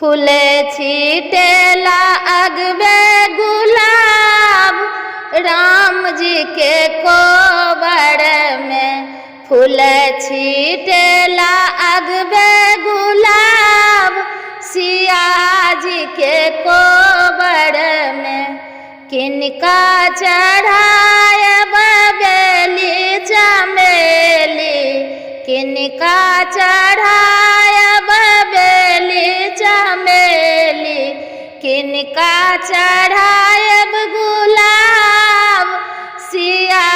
फूल छीटेला अगबे गुलाब राम जी के कोबर में। फूल छीटेला अगबे गुलाब सिया जी के कोबर में। किनका चढ़ायब बेली चमेली, किनका चढ़ायब बेली चमेली, किनका चढ़ायब गुलाब सिया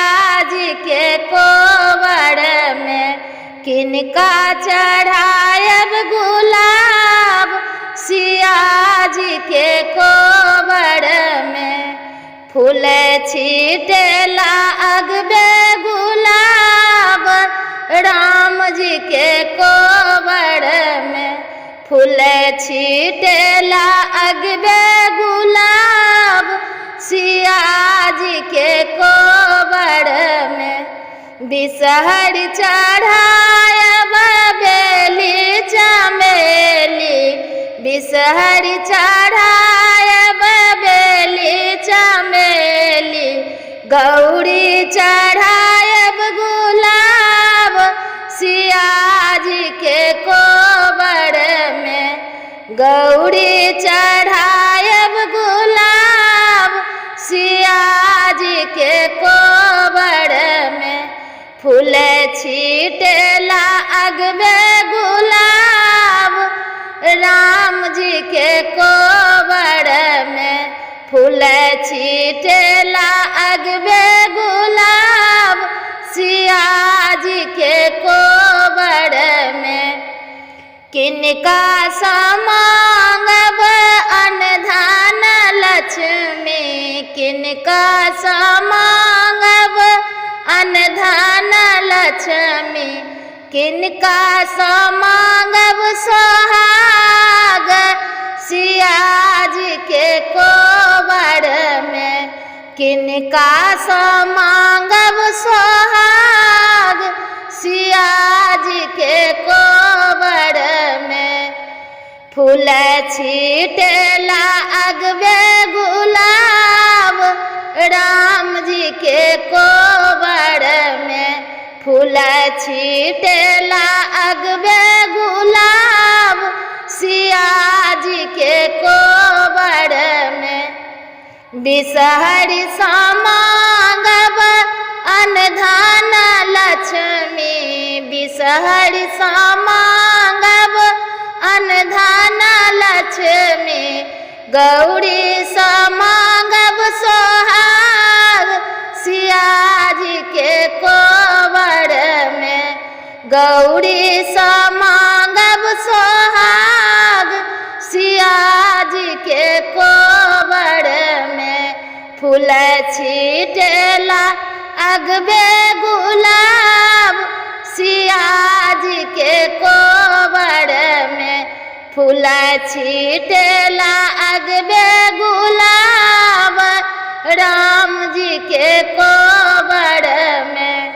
जी के कोबर में। किनका चढ़ायब गुलाब सिया जी के कोबर में। फूल छीटेला अगबे गुलाब राम जी के कोबर में। फूल छीटेला अगबे गुलाब सिया जी के कोबर में। बिसहर चढ़ायब बेली चमेली, बिसहर चढ़ायब बेली चमेली, गौरी चढ़ायब गुलाब सिया जी के कोबर में। गौरी चढ़ायब गुलाब सिया जी के कोबर में। फूल छीटेला अगबे गुलाब राम जी के कोबर में। फूल छीटेला अगबे गुलाब सिया जी के कोबर में। किनका समांगब अनधन लक्ष्मी, किनका समांगब अनधन लक्ष्मी, किनका समांगब सोहाग सिया जी के कोबर में। किनका समांगब सोहाग सिया जी के कोबर में। फूल छीटेला अगबे गुलाब राम जी के कोबर में। फूल छीटेला अगबे गुलाब सिया जी के कोबर में। बिसहर समांगब अनधन लक्ष्मी, बिसहर समांगब अनधन लक्ष्मी, गौरी समांगब सोहाग सिया जी के कोबर में। गौरी समांगब सोहाग सिया जी के कोबर में। फूल छीटेला अगबे गुलाब सिया जी के कोबर में। फूल छीटेला अगबे गुलाब राम जी के कोबर में।